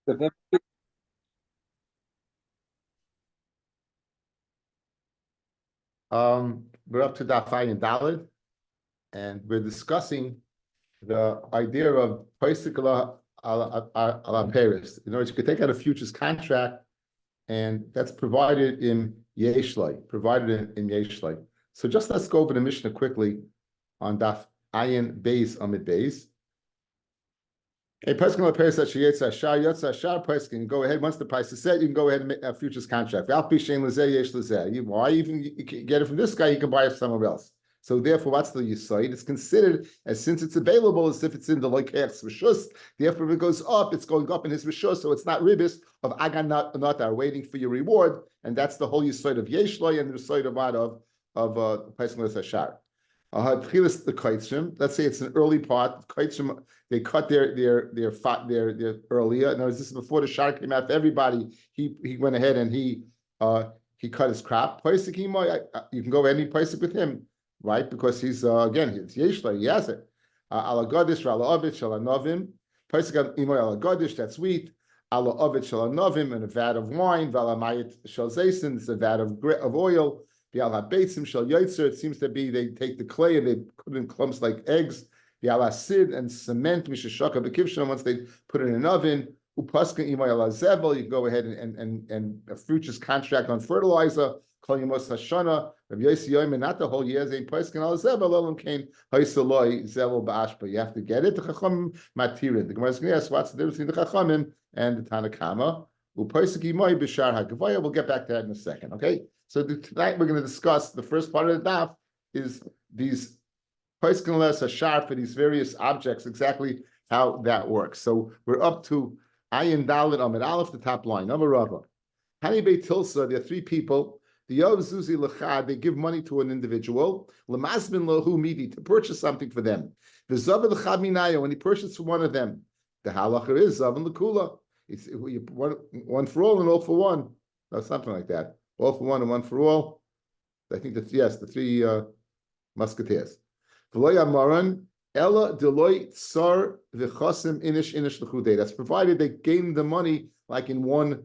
We're up to Daf Yomi Daled, and we're discussing the idea of Paisik ala Paris. In other words, you could take out a futures contract, and that's provided in Yeshlai, in Yeshlai. So just let's go over the Mishnah quickly on Daf Ayin Beis Amid Beis. A person can pay such a yotza price can go ahead. Once the price is set, you can go ahead and make a futures contract. Why even you can get it from this guy, you can buy it from somewhere else. So therefore, what's the yisoid? It's considered as since it's available as if it's in the loikeach's rishus. Therefore, if it goes up, it's going up in his rishus, so it's not ribis of agan not are waiting for your reward, and that's the whole yisoid of yeshloi and the yisoid of person with hashar. The kaitzim. Let's say it's an early part. Kaitzim, they cut their earlier. In other words, this is before the shar came out for everybody. He went ahead and he cut his crop. You can go ahead and paisik with him, right? Because he's again he's yeshla. He has it. Ala gadish, ala avit, shala novim. Paisik imoy ala gadish. That's wheat. Ala avit, shala novim, and a vat of wine. Vala mayit shal zaysin. It's a vat of oil. It seems to be they take the clay and they put it in clumps like eggs. The alasid and cement, once they put it in an oven. You can go ahead and a futures contract on fertilizer. Not the whole year. You have to get it. The Gemara is going to ask what's the difference between the Chachamim and the Tanakama. We'll get back to that in a second, okay? So tonight we're going to discuss the first part of the daf is these paiskinles hashar for these various objects, exactly how that works. So we're up to Ayin Dalet Amid Aleph, the top line. Number Rava. Hani Beit Tilsa, there are three people. The Yov Zuzi Lechad, they give money to an individual. Lemazmin Lahu Midi, to purchase something for them. The Zav Lechad Minaya, when he purchases for one of them. The halacha is Zav and Lekula. It's one for all and all for one. Or something like that. All for one and one for all. I think that's, yes, the three musketeers. That's provided they gave the money like in one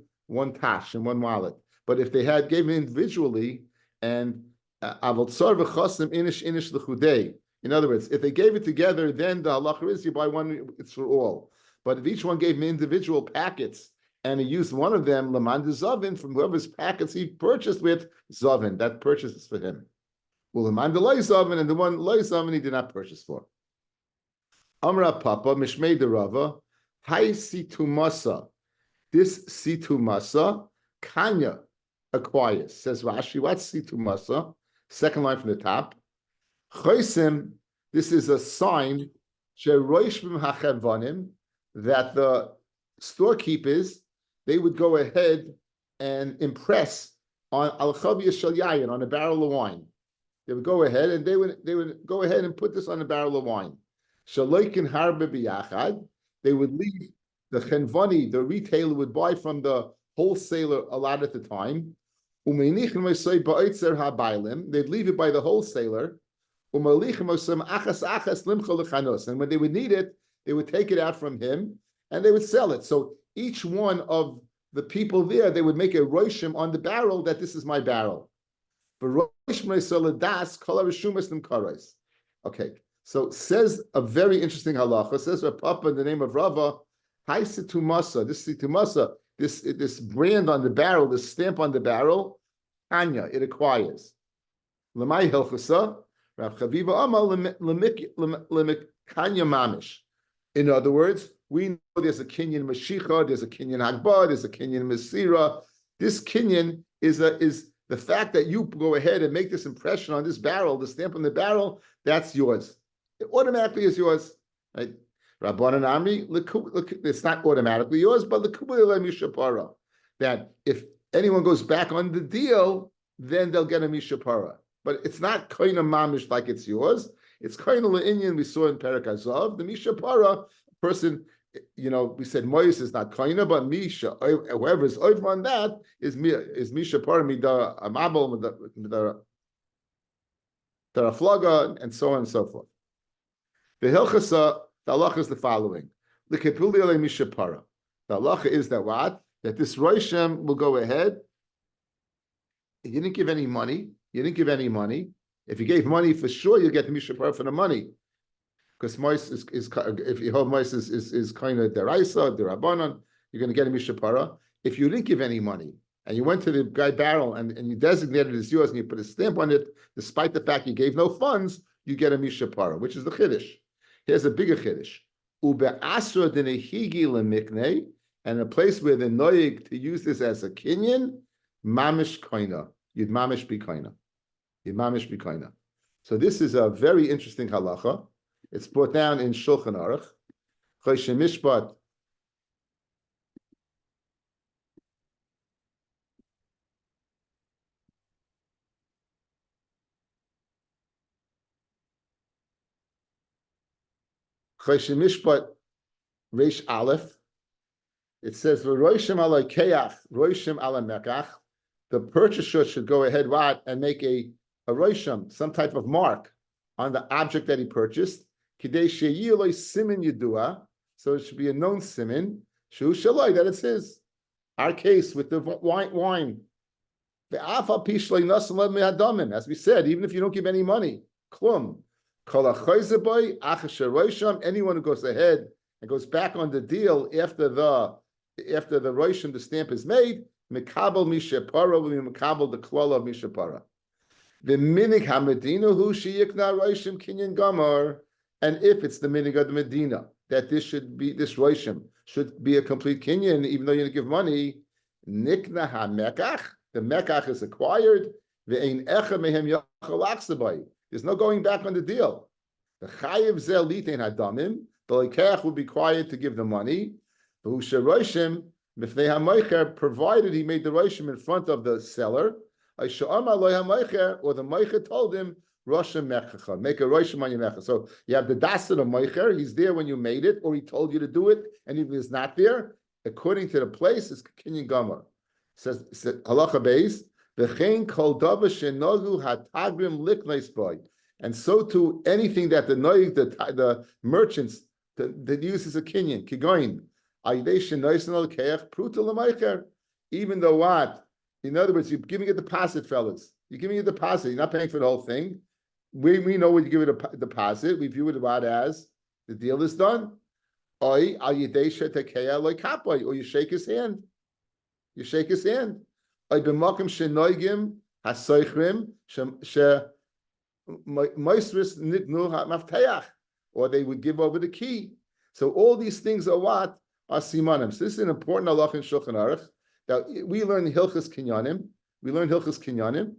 tash, in one wallet. But if they had gave it individually, and in other words, if they gave it together, then the halacha is you buy one, it's for all. But if each one gave me individual packets, and he used one of them, Laman de Zavin, from whoever's packets he purchased with, Zavin, that purchase is for him. Well, Laman de Loi Zavin, and the one Loi Zavin he did not purchase for. Amra Papa, Mishmei de Rava, Hai Situmasa. This Situmasa, Kanya acquires. Says Rashi, what's Situmasa? Second line from the top. Choisim, this is a sign, Sheroishvim HaChevanim, that the storekeepers, they would go ahead and impress on al-chaviyah shel yayin, on a barrel of wine. They would go ahead and they would go ahead and put this on a barrel of wine. Shaloikin harbe biyachad. They would leave the chenvani, the retailer would buy from the wholesaler a lot at the time. They'd leave it by the wholesaler. And when they would need it, they would take it out from him and they would sell it. So each one of the people there, they would make a roshim on the barrel that this is my barrel. Okay, so says a very interesting halacha. Says Papa in the name of Rava, Hai Situmasa, this brand on the barrel, this stamp on the barrel, Anya, it acquires. Lamai Hilchasa, Rav Chaviva Amal Lemikanya Mamish. In other words, we know there's a Kinyan Mashicha, there's a Kinyan Hagbah, there's a Kinyan Mesira. This Kinyan is the fact that you go ahead and make this impression on this barrel, the stamp on the barrel, that's yours. It automatically is yours. Right? Rabbanan Amri, it's not automatically yours, but that if anyone goes back on the deal, then they'll get a mishapara. But it's not koina mamish like it's yours. It's koina le'inyan we saw in Perek Azav. The mishapara person, we said Mois is not koina, but misha, whoever is over on that is mishapara mida amabel mida taraflaga, and so on and so forth. The hilchasa, the halach is the following: the kepuli ale mishapara. The halacha is that what? That this Rosham will go ahead. You didn't give any money. You didn't give any money. If you gave money, for sure you'll get the Mishapara for the money. Because mois is if you hold mois is kind of deraisa, derabanan, you're going to get a Mishapara. If you didn't give any money and you went to the guy barrel and you designated it as yours and you put a stamp on it, despite the fact you gave no funds, you get a Mishapara, which is the Chiddush. Here's a bigger Chiddush. Ube'asra denehigi lemikne, and a place where the noyig to use this as a kinyan, mamish koina. You'd mamish be koina. You'd mamish be koina. So this is a very interesting halacha. It's brought down in Shulchan Aruch. Choshen Mishpat. Choshen Mishpat Reish Aleph. It says Roshim ala keach, Roshim ala mekach. The purchaser should go ahead and make a rosham, some type of mark on the object that he purchased. Kidei sheyiloi simin yidua, so it should be a known simin. Shu shaloi, that it's his. Our case with the wine. The afa pishloi nasalad me'adamim, as we said, even if you don't give any money, klum. Kol achoyzeboy achasher rosham. Anyone who goes ahead and goes back on the deal after the rosham, the stamp is made. Mekabel mishapara will be mekabel the klala of mishapara. The minig haMedina who sheyikna roshim kinyan gamar, and if it's the minig of the Medina that this roshim should be a complete kinyan, even though you didn't give money, nikna haMekach, the mekach is acquired. Ve'ein echa mehem yachal achsabai. There's no going back on the deal. The chayiv zel litein hadamim. The lekeach will be required to give the money. Who sheroshim provided he made the roshim in front of the seller, or the meicher told him, roshim mechacha, make a roshim on your mecha. So you have the dasan of meicher, he's there when you made it, or he told you to do it, and if he's not there, according to the place, it's kinyan gamar. Says halacha beis, v'chein kol davar shenogu hatagrim liknais boy, and so too anything that the noig, the merchants that uses a kinyan kigoin. Even though what? In other words, you're giving a deposit, fellas. You're giving a deposit. You're not paying for the whole thing. We know when you give it a deposit, we view it about as the deal is done. Or you shake his hand. You shake his hand. Or they would give over the key. So all these things are what? Are simanim. So this is an important halach in Shulchan Aruch that we learn Hilchos Kinyanim. We learn Hilchos Kinyanim,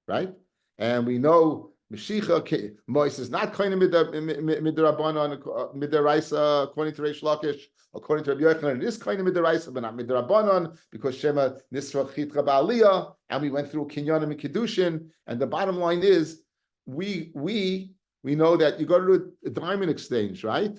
right? And we know Mashiach Mois is not kind of midrabanan midaraisa according to Reish Lakish, according to Rabbi Yochanan. It is kind of midaraisa, but not midrabanan because Shema Nisra Chitra Ba'aliyah, and we went through Kinyanim and Kiddushin. And the bottom line is, we know that you go to a diamond exchange, right?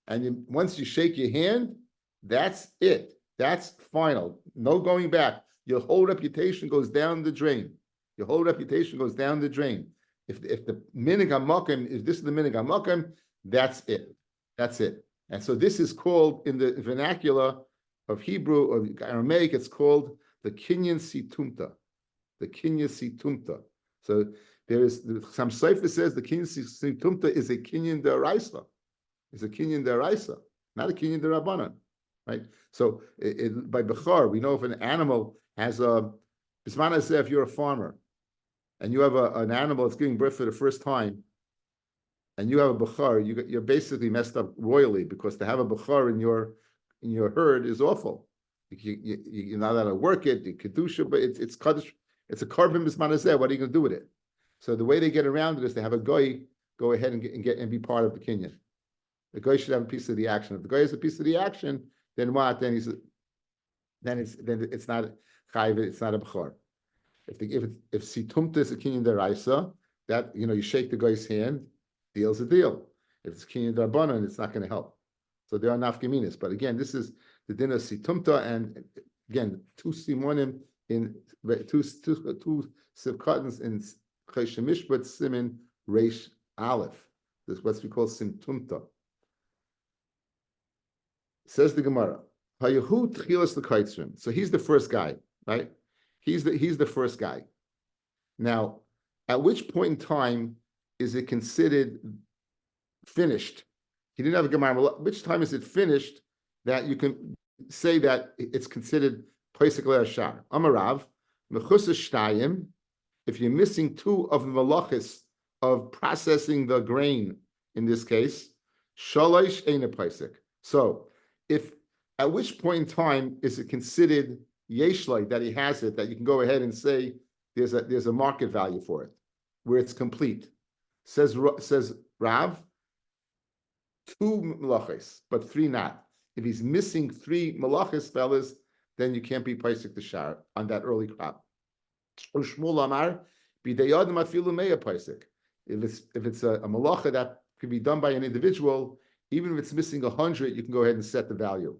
And once you shake your hand, that's it. That's final. No going back. Your whole reputation goes down the drain. Your whole reputation goes down the drain. If the minig hamakim, if this is the minig hamakim, that's it. That's it. And so this is called, in the vernacular of Hebrew or Aramaic, it's called the kinyan situmta. The kinyan situmta. So there is some cipher says the kinyan situmta is a kinyan deraisa. It's a kinyan deraisa, not a kinyan derabanan. Right, so by Bechar, we know if an animal has a bismana say if you're a farmer and you have an animal that's giving birth for the first time, and you have a Bechar, you're basically messed up royally because to have a Bechar in your herd is awful. You're not allowed to work it, you kedusha, but it's kaddish, it's a carbon bismana say. What are you going to do with it? So the way they get around it is to have a goy go ahead and be part of the kinyan. The guy should have a piece of the action. If the guy has a piece of the action, then what? Then it's not chayv. It's not a bechor. If situmta is a kinyan deraisa, that you shake the guy's hand, deal's a deal. If it's kinyan derabanan, it's not going to help. So there are nafkaminas. But again, this is the din of situmta, and again, two simonim in two sivkatans in chayshim mishpat simin reish aleph. This is what we call simtumta. Says the Gemara, Hayahu tchilas l'kaitzrim. So he's the first guy, right? He's the first guy. Now, at which point in time is it considered finished? He didn't have a gemara. Which time is it finished that you can say that it's considered Pesach le'ashar? Amarav mechusas shtayim. If you're missing two of the malachis of processing the grain, in this case, shalosh ein a Pesach. So, if at which point in time is it considered yeshlai that he has it, that you can go ahead and say there's a market value for it, where it's complete? Says Rav, two malachis, but three not. If he's missing three malachis, fellas, then you can't be Pesach the shar on that early crop. Shmuel Amar, b'deyadim afilu meya Pesach. If it's a malacha that can be done by an individual, even if it's missing 100, you can go ahead and set the value.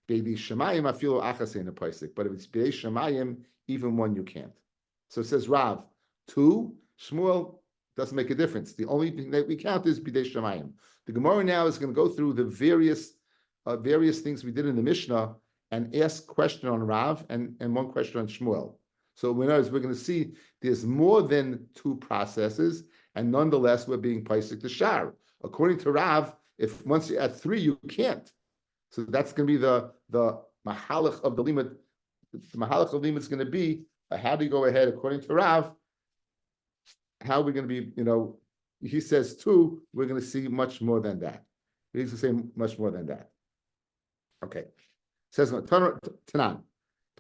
B'dei shemayim afilu achas ein a Pesach. But if it's b'dei shemayim, even one you can't. So it says Rav, two. Shmuel doesn't make a difference. The only thing that we count is b'dei shemayim. The Gemara now is going to go through the various things we did in the Mishnah and ask question on Rav and one question on Shmuel. So we're going to see there's more than two processes, and nonetheless we're being Pesach the shar. According to Rav, if once you add three, you can't. So that's going to be the mahalach of the limit. The mahalach of the limit is going to be how do you go ahead according to Rav? How are we going to be? He says two. We're going to see much more than that. He's going to say much more than that. Okay. Says Tanan.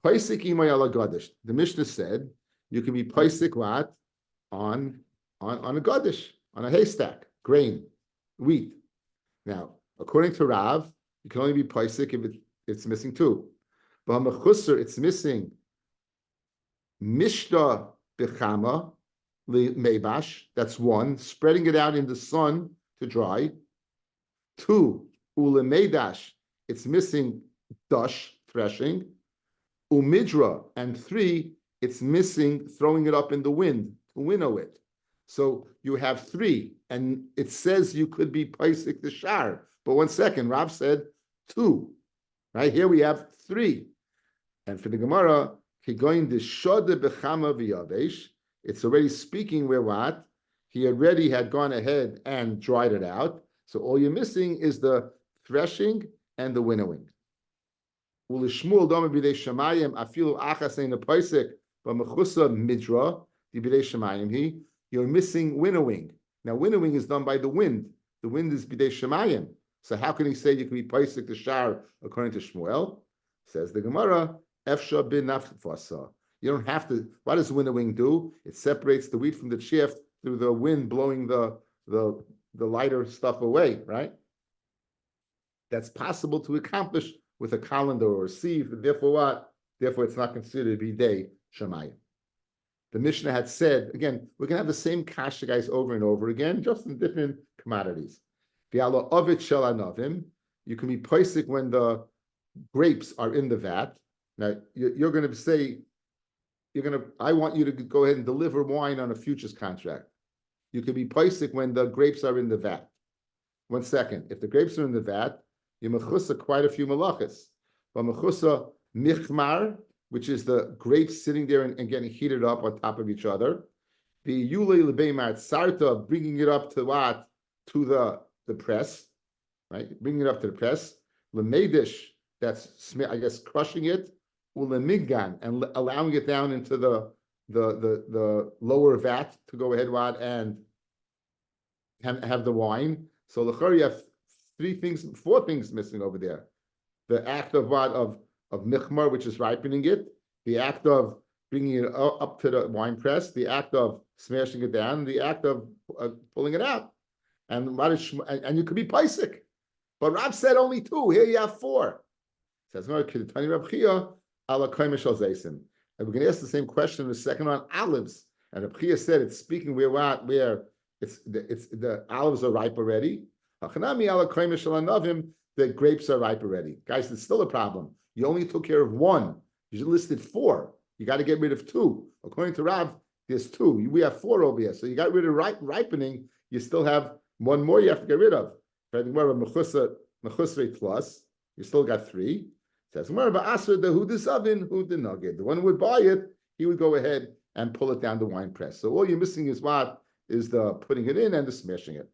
Pesach imay ala gadish. The Mishnah said you can be Pesach what on a gadish, on a haystack, grain, wheat. Now, according to Rav, you can only be Pesach if it's missing two. But Mechusar, it's missing Mishta bechama mebash. That's one. Spreading it out in the sun to dry. Two, ule meidash. It's missing dush, threshing. Umidra, and three, it's missing throwing it up in the wind to winnow it. So you have three, and it says you could be Pesach the shar. But 1 second, Rav said two. Right here we have three. And for the Gemara, Kigoin the Shoda Bechama V'Yavesh, it's already speaking where what? He already had gone ahead and dried it out. So all you're missing is the threshing and the winnowing. Ulishmul dama b'dei shemayim afilu achas ein a Pesach b'mechusa midra di b'dei shemayim you're missing winnowing. Now winnowing is done by the wind. The wind is b'dei shemayim. So how can he say you can be Pesach the shar according to Shmuel? Says the Gemara, efsha bin nafasa. You don't have to. What does winnowing do? It separates the wheat from the chaff through the wind blowing the lighter stuff away, right? That's possible to accomplish with a colander or a sieve. Therefore, what? Therefore, it's not considered bidei shemayim. The Mishnah had said, again, we're going to have the same kasha guys over and over again, just in different commodities. V'alo ovet shel anavim. You can be Pesach when the grapes are in the vat. Now, you're going to say, I want you to go ahead and deliver wine on a futures contract. You can be Pesach when the grapes are in the vat. 1 second. If the grapes are in the vat, you mechusa quite a few malachas. But mechusa michmar, which is the grapes sitting there and getting heated up on top of each other. The yulei lebeimar sarta, bringing it up to what? To the press, right? Bringing it up to the press. Lemedish, that's, I guess, crushing it. Ulemiggan, and allowing it down into the lower vat to go ahead and have the wine. So l'chor you have four things missing over there. The act of what? Of michmar, which is ripening it. The act of bringing it up to the wine press. The act of smashing it down. The act of pulling it out. And you could be Pesach. But Rav said only two. Here you have four. Says no, Tani Rab Chia ala koimish al zaysim. And we're going to ask the same question in the second on olives. And Rab Chia said it's speaking where it's the olives are ripe already. Hachanami ala koimish al anavim, the grapes are ripe already. Guys, it's still a problem. You only took care of one. You listed four. You got to get rid of two. According to Rav, there's two. We have four over here. So you got rid of ripening. You still have one more you have to get rid of. Mechusre plus, you still got three. Says the one who would buy it, he would go ahead and pull it down the wine press. So all you're missing is what is the putting it in and the smashing it.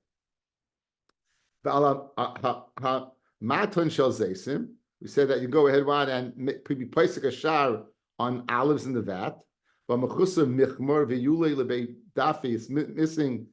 We said that you go ahead and be placing a shar on olives in the vat. It's missing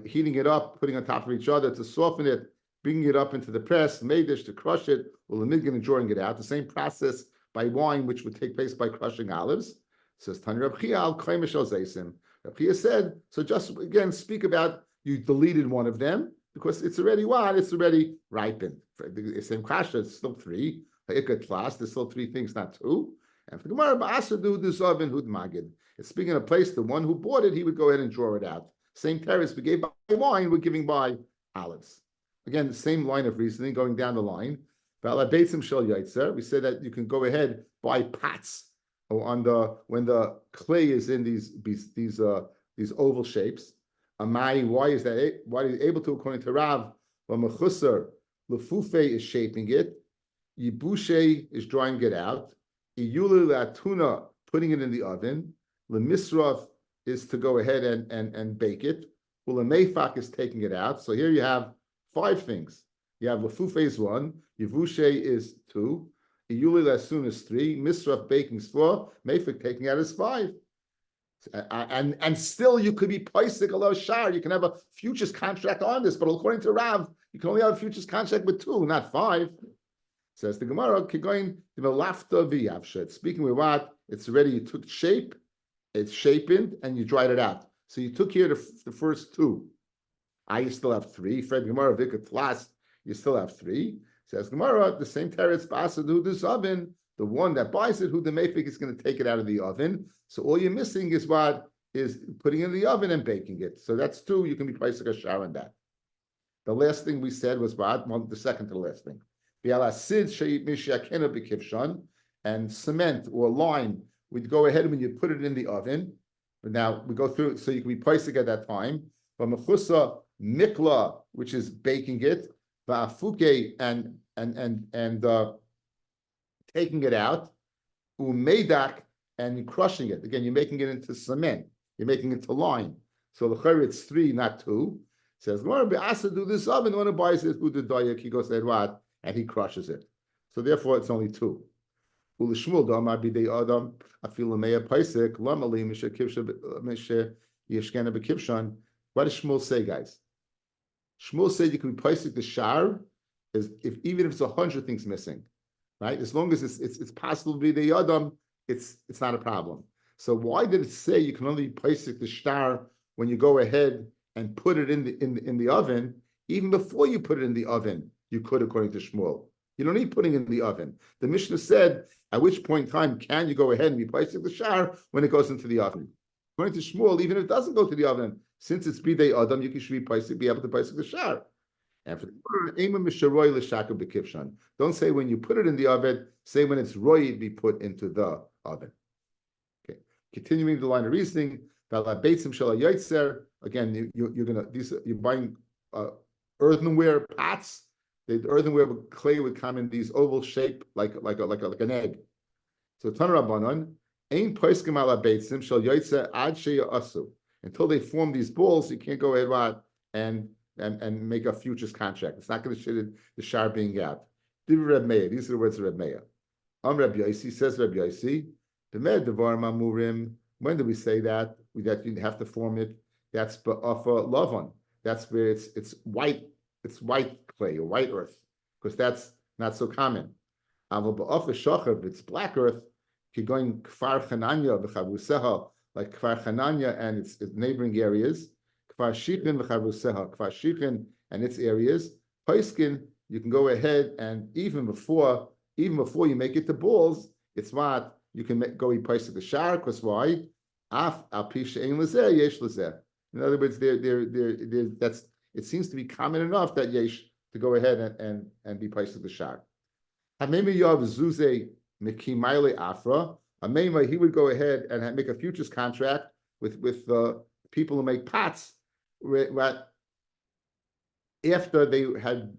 heating it up, putting on top of each other to soften it, bringing it up into the press, madish to crush it, or the and drawing it out. The same process by wine, which would take place by crushing olives. Says Tanya Reb Chia al Kaimishal Zaysim. Reb Chia said, so just again speak about you deleted one of them because it's already what? It's already ripened. For the same kasha, it's still three. There's still three things, not two. And for the Gemara, Ba'asadu Duzavin Hud Magid. It's speaking of a place, the one who bought it, he would go ahead and draw it out. Same terrace we gave by wine, we're giving by olives. Again, the same line of reasoning going down the line. We said that you can go ahead buy pots on when the clay is in these oval shapes. Amai, why is that? Why are you able to? According to Rav, Mechusar lefufe is shaping it. Yibushe is drawing it out. Iyulu latuna putting it in the oven. Lemisraf is to go ahead and bake it. Ulamefak is taking it out. So here you have 5 things. You have lefufe is 1. Yivushe is 2. Iyulu lasun is 3. Misraf baking is 4. Mefak taking out is 5. And still you could be paisik alo shar. You can have a futures contract on this, but according to Rav, you can only have a futures contract with 2, not 5. Says the Gemara, Kigoin lafta v'yavshet. Speaking with what? It's already, you took shape, it's shapened, and you dried it out. So you took here the first 2. You still have 3. Fred Gemara Vikat last, you still have 3. Says Gemara, the same teretz ba'asadu this oven. The one that buys it, who the mefik is going to take it out of the oven. So all you're missing is what is putting it in the oven and baking it. So that's 2. You can be placing a shower on that. The last thing we said was what? Well, the second to the last thing. And cement or lime, we'd go ahead when you put it in the oven. But now we go through it so you can be placing at that time. But mechusa mikla, which is baking it, va'afuke and taking it out, umedak and crushing it. Again, you're making it into cement. You're making it to lime. So the chayr it's 3, not 2. Says, do this oven. When one buys it, who the dayak, he goes, what? And he crushes it. So therefore, it's only 2. Ulishmul damar bidei adam afilu meya paisik lamali misha misha yeshkena bekivshan. What does Shmuel say, guys? Shmuel said you can be paisik the shar is even if it's 100 things missing, right? As long as it's possible to be the adam, it's not a problem. So why did it say you can only be paisik the shar when you go ahead and put it in the oven? Even before you put it in the oven, you could, according to Shmuel. You don't need putting it in the oven. The Mishnah said, at which point in time can you go ahead and be placing the shar when it goes into the oven? According to Shmuel, even if it doesn't go to the oven, since it's bidei adam, you should be able to place the shar. And for the don't say when you put it in the oven, say when it's royed be put into the oven. Okay. Continuing the line of reasoning, again, you're buying earthenware pots. The earthenware with clay would come in these oval shape like an egg. So Tan Rabbanon, Ein Poiskim ala Beitzim shall Yoitze ad asu. Until they form these balls, you can't go ahead and make a futures contract. It's not going to show the shar being out. These are the words of Reb Meir. Rabbi Yossi says Rabbi Yossi, when do we say that you have to form it? That's ba'afa lavon. That's where it's white. It's white clay or white earth, because that's not so common. If it's black earth, you're going Kfar Chananya v'chavuseha, like Kfar Chananya and its neighboring areas, Kfar Shichin v'chavuseha, Kfar Shichin and its areas. Paiskin, you can go ahead and even before you make it to balls, it's what you can go eat paisik the shar. Because why? Af al pisha ein lezer yesh lezer. In other words, that's. It seems to be common enough that yesh to go ahead and be placed to the shar. Hamema yav zuze mikimayle afra. Hamema, he would go ahead and make a futures contract with people who make pots. After they had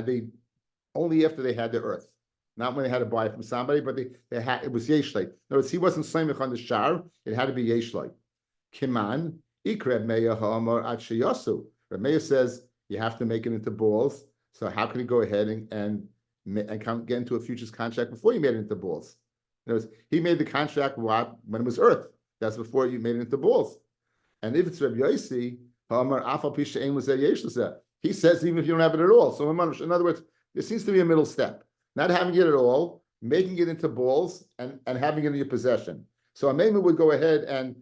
the earth. not when they had to buy it from somebody, but they had it was yeshlei. In other words, he wasn't samech on the shar; it had to be yeshlei. Kiman ikreb meya ha'amar at sheyasu. Meya says you have to make it into balls. So how can he go ahead and get into a futures contract before you made it into balls? In other words, he made the contract when it was earth. That's before you made it into balls. And if it's Rabbi Yossi, he says even if you don't have it at all. So in other words, there seems to be a middle step. Not having it at all, making it into balls, and having it in your possession. So a Maimer would go ahead and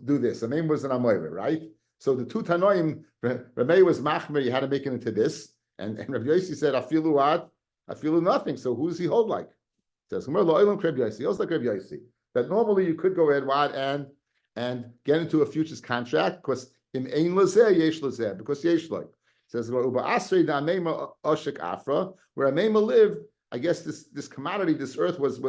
do this. A Maimer was an Amoyre, right? So the two Tanoim, Rabbi was Machmer, you had to make it into this. And Rabbi Yossi said, Afilu what? Afilu nothing. So who does he hold like? He says, he holds like Rabbi Yossi. That normally you could go ahead and get into a futures contract because in Ein Lazeh, Yesh Lazeh, because Yesh like. Says where Amema lived, I guess this commodity, this earth was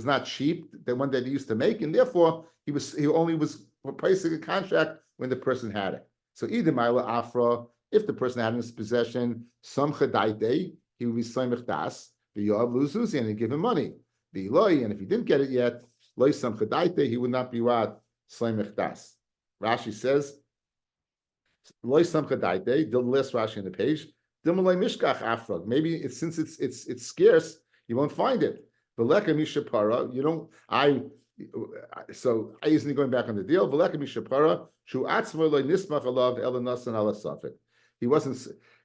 not cheap, the one that he used to make, and therefore he only was pricing a contract when the person had it. So either Mila Afra, if the person had in his possession some chadaite, he would be Saimach Das, the Yav Luzuzi, and he'd give him money. The Eloi, and if he didn't get it yet, Loi Sam Chadaite, he would not be what Saimach Das. Rashi says, Loi Sam Chadaite, the last Rashi on the page, Dimalei Mishkach Afra. Maybe since it's scarce, you won't find it. Veleka Mishapara, you don't, so I isn't going back on the deal. Veleka Mishapara, Shu Atzmo Loi Nismach Alav Elanasan Ala Safik. He wasn't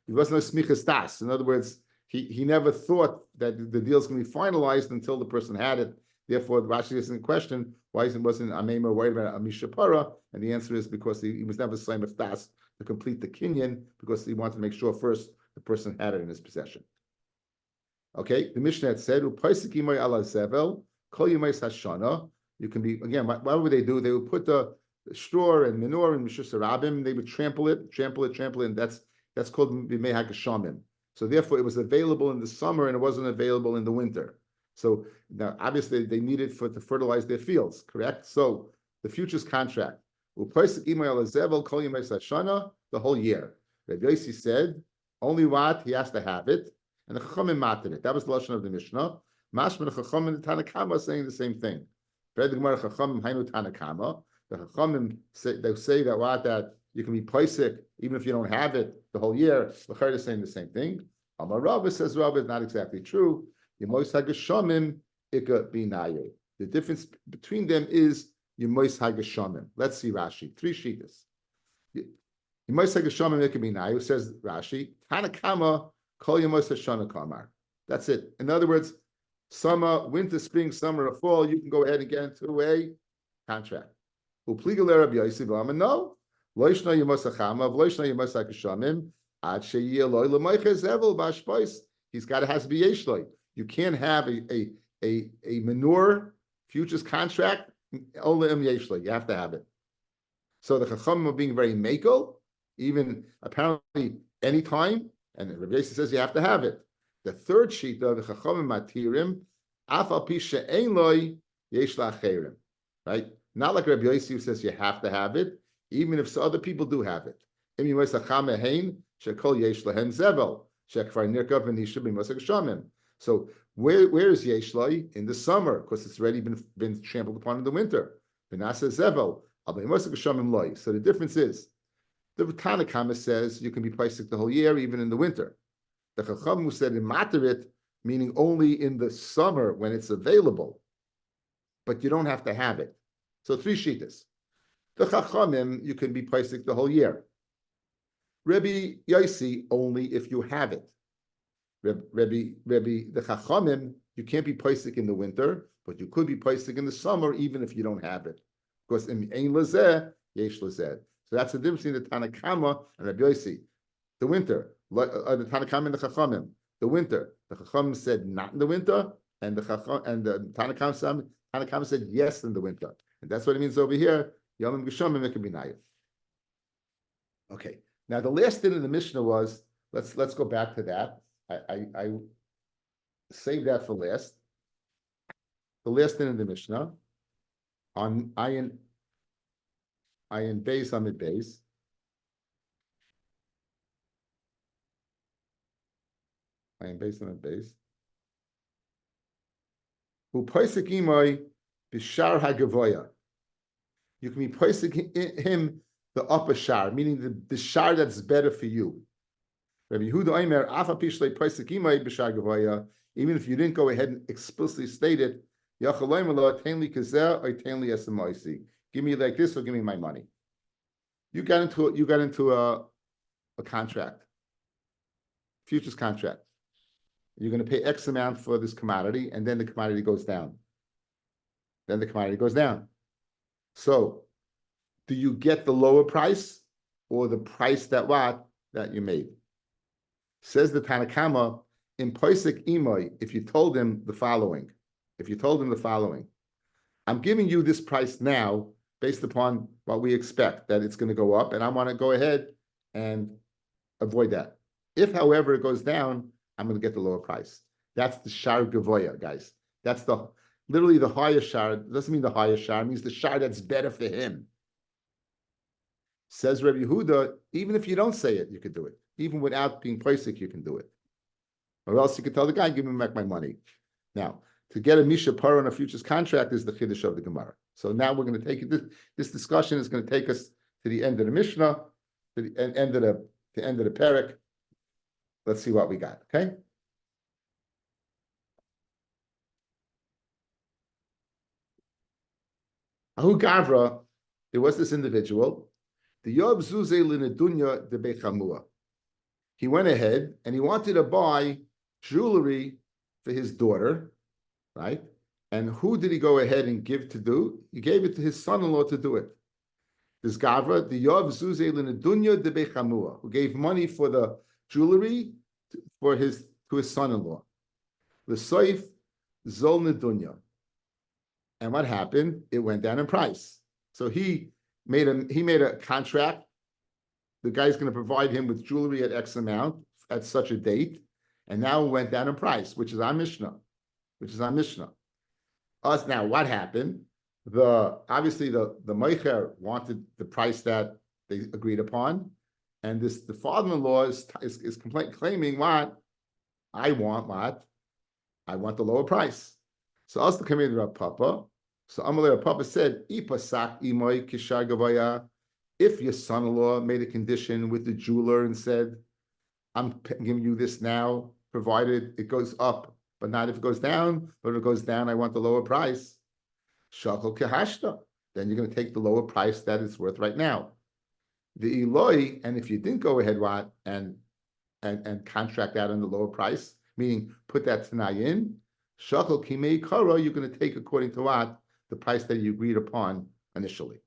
a smichas das. In other words, he never thought that the deal's going to be finalized until the person had it. Therefore, Rashi isn't question why wasn't Amema worried about Amishapara, and the answer is because he was never slimach das to complete the kinyan because he wanted to make sure first the person had it in his possession. Okay, the Mishnah had said, "Upaisiki ala zevel kol yemais hashana." You can be again. What would they do? They would put the straw and manure in Mishus Rabim. They would trample it, and that's called bimei hagashamim. So therefore, it was available in the summer and it wasn't available in the winter. So now, obviously, they needed to fertilize their fields. Correct. So the futures contract the whole year. Rabbi Yossi said only what he has to have it, and the Chachamim mated it. That was the lashon of the Mishnah. Mashman Chachamim and the Tanakama saying the same thing. The Chachamim say that you can be paisik even if you don't have it the whole year. The Chayr is saying the same thing. Amar Rabbi says Rabbi is not exactly true. The difference between them is Yemois Hagashamim. Let's see Rashi. 3 shitas. Yemois Hagashamim Ikabinayu says Rashi. Tanakama Kol Yemois Hashana Kamar. That's it. In other words, summer, winter, spring, summer, or fall, you can go ahead and get into a contract. Upligal Rabbi Yosef no. Loishna Yemois Hachama, Loishna Yemois Hagashamim. Ad Sheyeh Loi Lemoiches Evel Bashpois. Has to be Yeshloi. You can't have a manure futures contract. Only Yeshloi. You have to have it. So the Chachamim are being very makel, even apparently anytime. And Rabbi Yossi says you have to have it. The third sheet of the Chachamim Matirim, Afal Pisha Ein Loi Yeshla Acherim. Right? Not like Rabbi Yossi who says you have to have it, even if other people do have it. Im Yimos Hacham Hein Shekol Yeshlahem Zevel. So where is Yeshlai? In the summer, because it's already been trampled upon in the winter. So the difference is, the Tanakama says you can be paisik the whole year, even in the winter. The Chacham who said in Materit, meaning only in the summer when it's available, but you don't have to have it. So 3 shitas. The Chachamim, you can be paisik the whole year. Rabbi Yossi, only if you have it. Rabbi, the Chachamim, you can't be paisik in the winter, but you could be paisik in the summer, even if you don't have it. Because in Ein Lazeh, Yesh Lazeh. So that's the difference between the Tanakama and Rabbi Yossi. The winter, the Tanakama and the Chachamim. The winter, the Chachamim said not in the winter, and the Tanakama said yes in the winter. And that's what it means over here. Yomim Geshamim Ekabinayev. Okay. Now the last thing in the Mishnah was, let's go back to that. I saved that for last. The last thing in the Mishnah on Ayin base on the base. Ayin base on the base. Who poisek imoy b'shar hagavoya. You can be poisek him the upper shar, meaning the shar that's better for you. Rabbi Yehuda Omer, Afa Pishlei poisek imoy b'shar gavoya. Even if you didn't go ahead and explicitly state it, Yachaloim lo tenli kazer or tenli esamoisi. Give me like this or give me my money. You got into a contract, futures contract. You're going to pay X amount for this commodity, and then the commodity goes down. Then the commodity goes down. So, do you get the lower price or the price that you made? Says the Tanakama, in Poisek Imoy, if you told him the following, I'm giving you this price now based upon what we expect, that it's going to go up, and I want to go ahead and avoid that. If, however, it goes down, I'm going to get the lower price. That's the shar gavoya, guys. That's literally the higher shar. It doesn't mean the higher shar. It means the shar that's better for him. Says Rabbi Yehuda, even if you don't say it, you could do it. Even without being poisek, you can do it. Or else you could tell the guy, give me back my money. Now, to get a Misha Par on a futures contract is the Chiddush of the Gemara. So now we're going to take it. This discussion is going to take us to the end of the Mishnah, to the end of the Perek. Let's see what we got, okay? Ahu Gavra, there was this individual, the Yob Zuze Linedunya de Bechamua. He went ahead and he wanted to buy jewelry for his daughter, right? And who did he go ahead and give to do? He gave it to his son-in-law to do it. This Gavra, the Yob Zuze Linedunya de Bechamua, who gave money for the jewelry to his son-in-law. The Soif Zol Nedunya. And what happened? It went down in price. So he made a contract. The guy's going to provide him with jewelry at X amount at such a date, and now it went down in price, which is our Mishnah. Now, what happened? Obviously the Meicher wanted the price that they agreed upon, and the father-in-law is claiming what? I want the lower price. So us the community of Papa. So Amalei Papa said, "Ipasak imoy kishar gavaya." If your son-in-law made a condition with the jeweler and said, "I'm giving you this now, provided it goes up, but not if it goes down. But if it goes down, I want the lower price." Shakal kehashta. Then you're going to take the lower price that it's worth right now. The Eloi, and if you didn't go ahead and contract out on the lower price, meaning put that tanai in, shakal kimei kara, you're going to take according to what? The price that you agreed upon initially.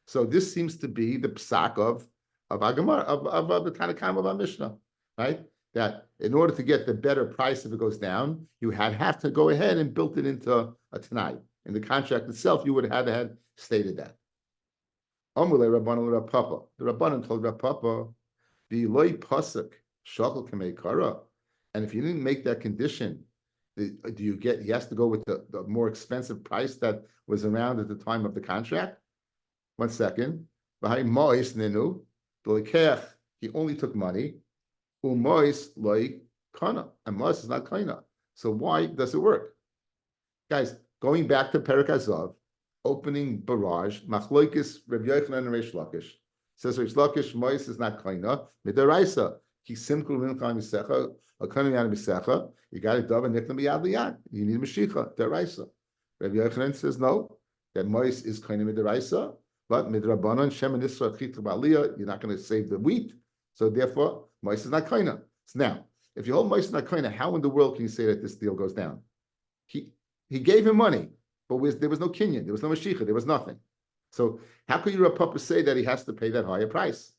So this seems to be the psak of Agamar, of the Tanakhama of our Mishnah, right? That in order to get the better price if it goes down, you have to go ahead and build it into a tanai. In the contract itself, you would have had stated that. Amule Rabbanan Rav Papa. The Rabbanan told Rav Papa, the loy pasuk shakal kamei kara. And if you didn't make that condition, he has to go with the more expensive price that was around at the time of the contract? 1 second. He only took money. Umois loy kana. And mois is not kana. So why does it work? Guys, going back to Perek Azav, opening barrage, Machloikis, Reb Yochanan and Reish Lakish. Says Reish Lakish, mois is not kana. Midaraisa. Ki simkul mincham misecha, akana yan misecha. You got to dove and niklam biyad liyad. You need mashicha, deraisa. Reb Yochanan says no, that mois is kana midaraisa. But midrabanan shem nisra chitra b'aliyah, you're not going to save the wheat, so therefore mois is not kaina. So now, if you hold mois is not kaina, how in the world can you say that this deal goes down? He gave him money, but there was no kinyan, there was no mashicha, there was nothing. So how could Rav Papa say that he has to pay that higher price?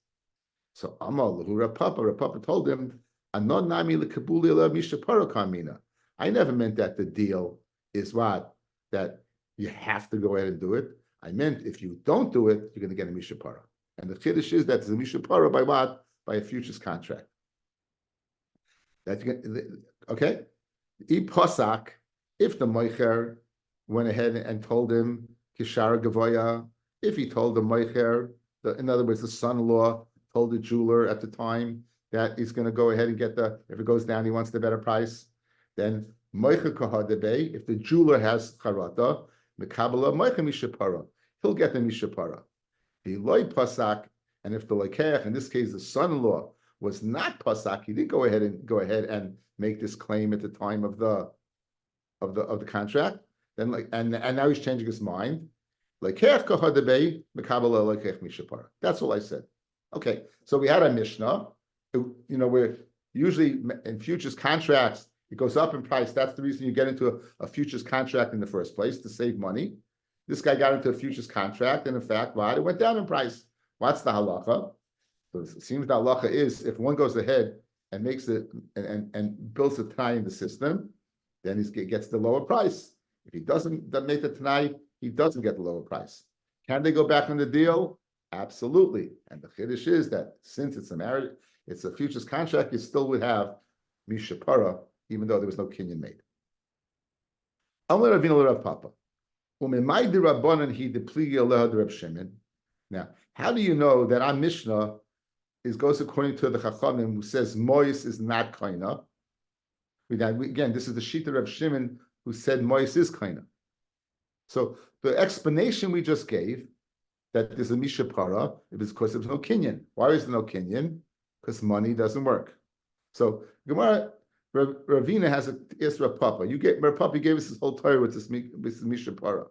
So Amal Rav Papa told him, "Anon nami lekabuli ela mishaparo kamina." I never meant that the deal is what that you have to go ahead and do it. I meant if you don't do it, you're going to get a mishapara. And the chiddush is that it's a mishapara by what? By a futures contract. Okay? Ipasak, if the moicher went ahead and told him kishara gavoya, if he told the moicher, in other words, the son-in-law told the jeweler at the time that he's going to go ahead and get if it goes down, he wants the better price, then Moicha kahadebe, if the jeweler has charata, mekabala moicha mishapara, he'll get the mishapara. The loy pasak, and if the lekeach, in this case the son-in-law, was not pasak, he didn't go ahead and make this claim at the time of the contract. Then and now he's changing his mind. Lekeach kahadebe, mekabala lekeach mishapara. That's all I said. Okay, so we had a Mishnah. We're usually in futures contracts, it goes up in price. That's the reason you get into a futures contract in the first place, to save money. This guy got into a futures contract, and in fact, it went down in price. What's the halacha? So it seems the halacha is if one goes ahead and makes it and builds a Tanai in the system, then he gets the lower price. If he doesn't make the Tanai, he doesn't get the lower price. Can they go back on the deal? Absolutely. And the chiddush is that since it's a futures contract, you still would have mishapara, even though there was no kinyan made. Now, how do you know that our Mishnah goes according to the Chachamim who says Mois is not kaina? Again, this is the Shita Reb Shimon who said Mois is kaina. So the explanation we just gave, that there's a mishapara, it is because there was no kinyan. Why is there no kinyan? Because money doesn't work. So Gemara, Ravina has asked Rav Papa. Rav Papa gave us this whole Torah with this mishapara.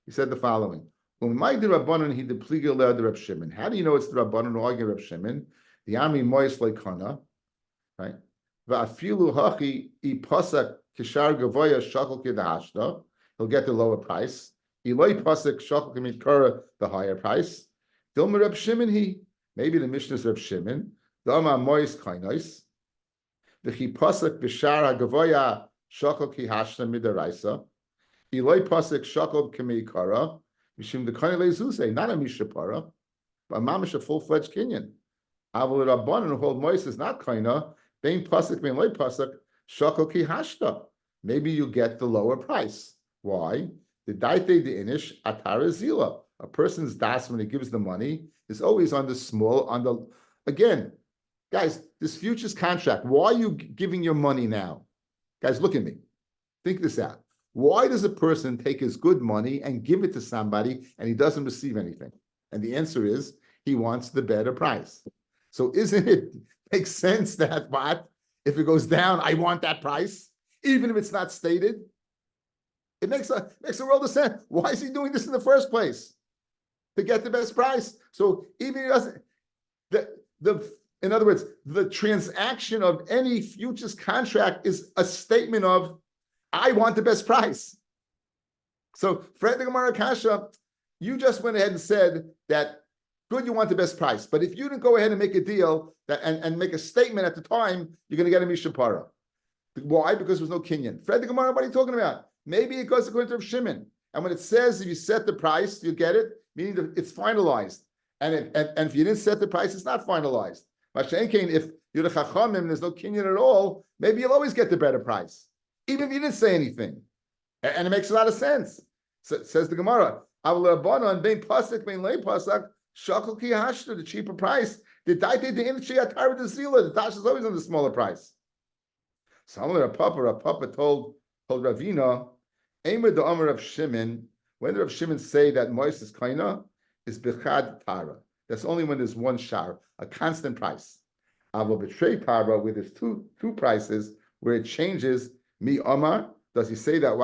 He said the following: how do you know it's the Rabbanan who argue Reb Shimon? The army mois leikana, right? Va'afilu hachi ipasak kishar gavoya shakol kedahashta. He'll get the lower price. Iloi pasuk shakol kemikara, the higher price. Dilma Reb Shimon maybe the Mishnah is Reb Shimon. Dama mois kainos. The pasuk bishar hagavoya shakol kihashta midaraisa. Iloi pasuk shakol kemikara. Mishim the kainai lezuse, not a mishapara, but mamish a full-fledged kinyan. Avol Rabbanan who hold mois is not kaina. Bein pasuk bein loy pasuk shakol kihashta. Maybe you get the lower price. Why? The daite the inish atara zila. A person's das when he gives the money is always on the again, guys, this futures contract. Why are you giving your money now? Guys, look at me. Think this out. Why does a person take his good money and give it to somebody and he doesn't receive anything? And the answer is he wants the better price. So isn't it makes sense that if it goes down, I want that price, even if it's not stated? It makes a world of sense. Why is he doing this in the first place? To get the best price. So even if he doesn't, in other words, the transaction of any futures contract is a statement of I want the best price. So, Fred the Gemara Kasha, you just went ahead and said that good, you want the best price. But if you didn't go ahead and make a deal and make a statement at the time, you're going to get a mishapara. Why? Because there's no kinyan. Fred the Gemara, what are you talking about? Maybe it goes according to Rav Shimon. And when it says if you set the price, you get it, meaning that it's finalized. And if you didn't set the price, it's not finalized. If you're the Chachamim and there's no kinyan at all, maybe you'll always get the better price, even if you didn't say anything. And it makes a lot of sense. So, says the Gemara, the cheaper price. The dash is always on the smaller price. So Papa told Ravina, Aimer the Amar of Shimon, when the Rav Shimon say that Mois is kaina, is bechad tara. That's only when there's one shar, a constant price. Avo betray tara, where there's two prices, where it changes. Mi Amar, does he say that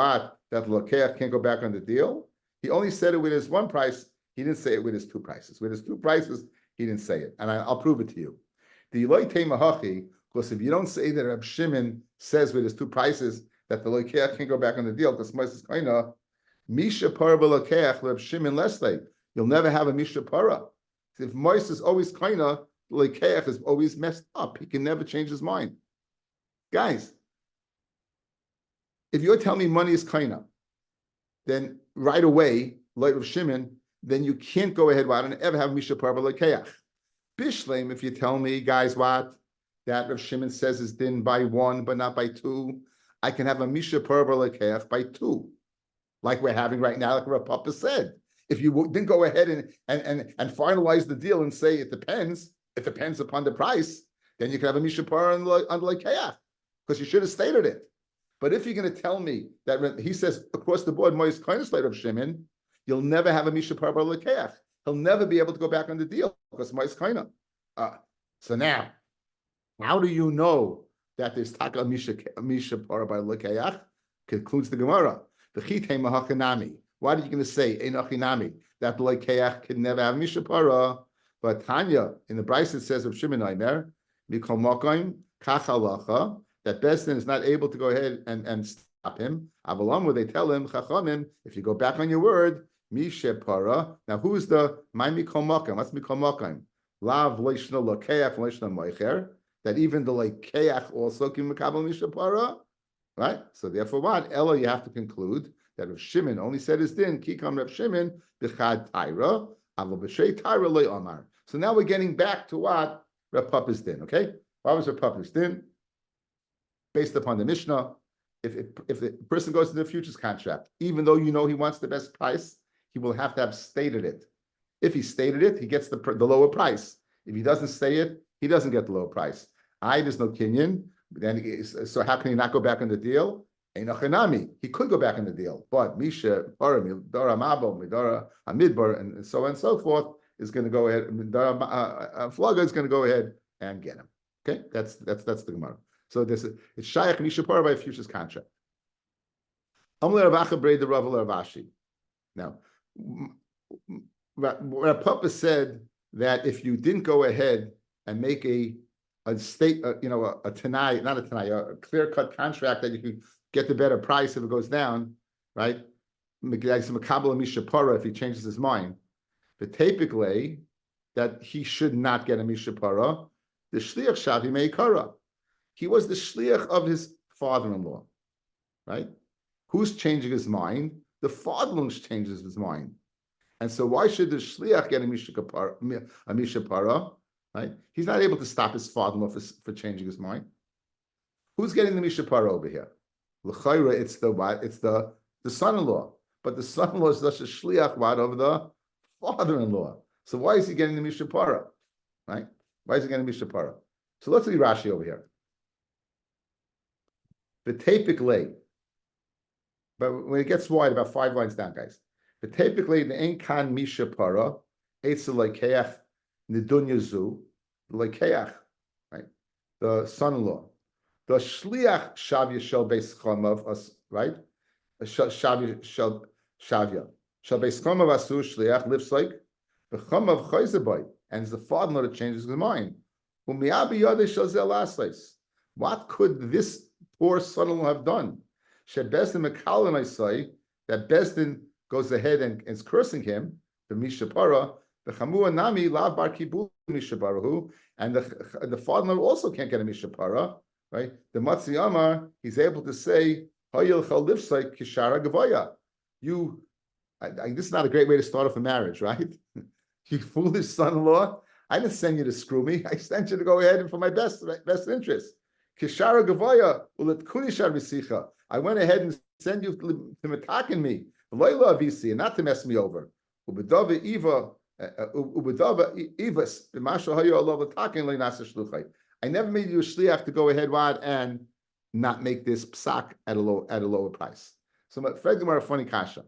that Lokeach can't go back on the deal? He only said it with his one price. He didn't say it with his two prices. With his two prices, he didn't say it. And I'll prove it to you. The Eloi Teimahachi, because if you don't say that Reb Shimon says with his two prices that the Lokeach can't go back on the deal, because Mois is kaina, Misha Para Lokeach, Reb Shimon Leslie, you'll never have a Misha Para. If Mois is always kaina, the Lokeach is always messed up. He can never change his mind. Guys, if you're telling me money is kaina, then right away, like Rav Shimon, then you can't go ahead and ever have Misha Parba Lekeach. Bishleim, if you tell me, guys, that Rav Shimon says is din by one, but not by two, I can have a Misha Parba Lekeach by two, like we're having right now, like Rav Papa said. If you didn't go ahead and finalize the deal and say it depends upon the price, then you can have a Misha Parba on the Lekeach, because you should have stated it. But if you're going to tell me that when he says across the board, Mois Koinis later of Shimon, you'll never have a Mishapar Bar Lekeach. He'll never be able to go back on the deal because Mois Koina. So now, how do you know that there's Taka Mishapar Bar Lekeach? Concludes the Gemara. The Chitei Mahachanami. Why are you going to say Einachinami that the Lekeach can never have Mishapara? But Tanya in the Bryce it says of Shimon Aimer, Mikol Mokaim Kach Halacha, that Besdin is not able to go ahead and stop him. Avalon, where they tell him Chachamim, if you go back on your word, Mishapara. Now who's the my Mikol Mokaim? What's Mikol Mokaim? Lav Leishna Lekeach Leishna Moicher. That even the Lekeach also can Mekabel Mishapara. Right? So therefore what? Ella, you have to conclude that if Shimon only said his din, Kikam Reb Shimon, B'chad Taira, Aval B'shei Taira Loi Omar. So now we're getting back to what Reb Papa's din, okay? What was Reb Papa's din? Based upon the Mishnah, if the person goes into the futures contract, even though you know he wants the best price, he will have to have stated it. If he stated it, he gets the lower price. If he doesn't say it, he doesn't get the lower price. There's no kinyan. Then so how can he not go back on the deal? He could go back on the deal, but Misha, Midora Mabo, Midora Amidbar, and so on and so forth is going to go ahead. Flaga is going to go ahead and get him. Okay, that's the Gemara. So this is it's Shaykh Mishapar by a futures contract. Now, Papa said that if you didn't go ahead and make a tanai, not a tanai, a clear-cut contract that you could get the better price if it goes down, right? If he changes his mind. But typically, that he should not get a mishapara. The shliach shavi meikara. He was the shliach of his father-in-law, right? Who's changing his mind? The father-in-law changes his mind. And so why should the shliach get a mishapara? Right? He's not able to stop his father-in-law for changing his mind. Who's getting the mishapara over here? L'chayra, it's the what? It's the son-in-law. But the son-in-law is such a shliach what over the father-in-law. So why is he getting the mishapara? Right? Why is he getting the mishapara? So let's see Rashi over here. The tapik. But when it gets wide, about 5 lines down, guys. The tapik the ain't kan mishapara, eitzel lekeach nidunya zu, lekeach, right? The son-in-law. The shliach shavya shel beis chamav us, right? Shavya shel shavya shel beis chamav asu shliach lives like the chamav chayzebay, and the father-in-law that changes his mind. What could this poor son-in-law have done? Shebesdin mekalan I say that Besdin goes ahead and is cursing him, the mishapara, the chamua nami lav bar kibul mishaparahu, and the father-in-law also can't get a mishapara, right? The Metzia Amar, he's able to say, Hayil chal livsai kishara gavaya. This is not a great way to start off a marriage, right? You foolish son-in-law. I didn't send you to screw me. I sent you to go ahead and for my best interest. Kishara gavaya ulet kunishar v'sicha. I went ahead and sent you to metakin me, loyla avisi, and not to mess me over. Ubedava ivas b'masha hayo alav l'takin le'nasa shluchai. I never made you a shliach to go ahead and not make this psak at a lower price. So Fred Gemara, funny kasha.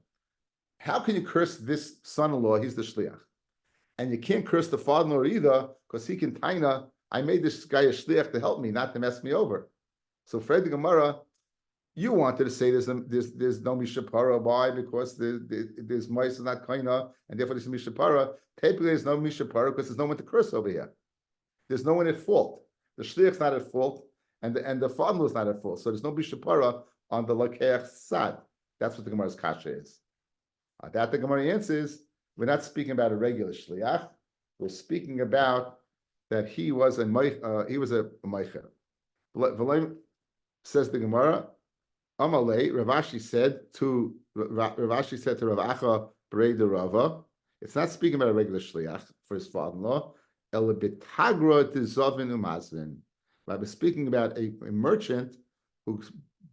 How can you curse this son-in-law? He's the shliach, and you can't curse the father-in-law either because he can taina. I made this guy a shliach to help me, not to mess me over. So Fred Gemara, you wanted to say there's no mishapara. Why? Because there's mice not kaina, and therefore there's mishapara. Typically, there's no mishapara because there's no one to curse over here. There's no one at fault. The shliach's not at fault, and the father-in-law is not at fault. So there's no bishapara on the lakeach sad. That's what the Gemara's kasha is. That the Gemara answers, we're not speaking about a regular shliach. We're speaking about that he was a meicher. Says the Gemara, Amalei, Ravashi said to Rav Acha Berei de Rava, it's not speaking about a regular shliach for his father-in-law. Elabitagra tizavin umazvin. Rabbi speaking about a merchant who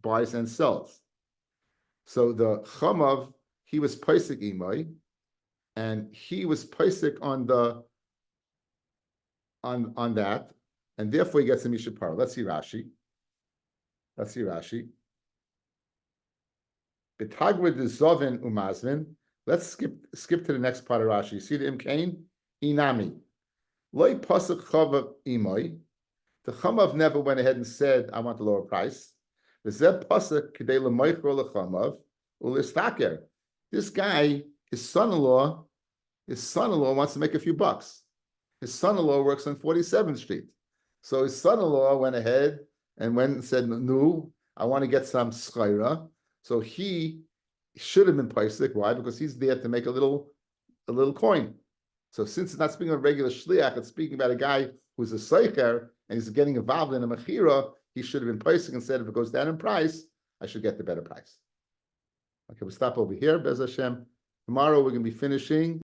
buys and sells. So the chamav, he was paisik imai, and he was paisik on that, and therefore he gets a mishapara. Let's see Rashi. B'tagrid zovin umazvin. Let's skip to the next part of Rashi. You see the imkain? Inami. Loi pasuk chavav imoy. The chamav never went ahead and said, I want the lower price. V'zeh pasuk k'dei l'moichro l'chamav u'listaker. This guy, his son-in-law wants to make a few bucks. His son-in-law works on 47th Street. So his son-in-law went ahead and went and said, no, I want to get some schayra. So he should have been paisik. Why? Because he's there to make a little coin. So since it's not speaking of regular shliach, it's speaking about a guy who's a seicher and he's getting involved in a mechira, he should have been paisik and said, if it goes down in price, I should get the better price. Okay, we'll stop over here, Bez Hashem. Tomorrow we're going to be finishing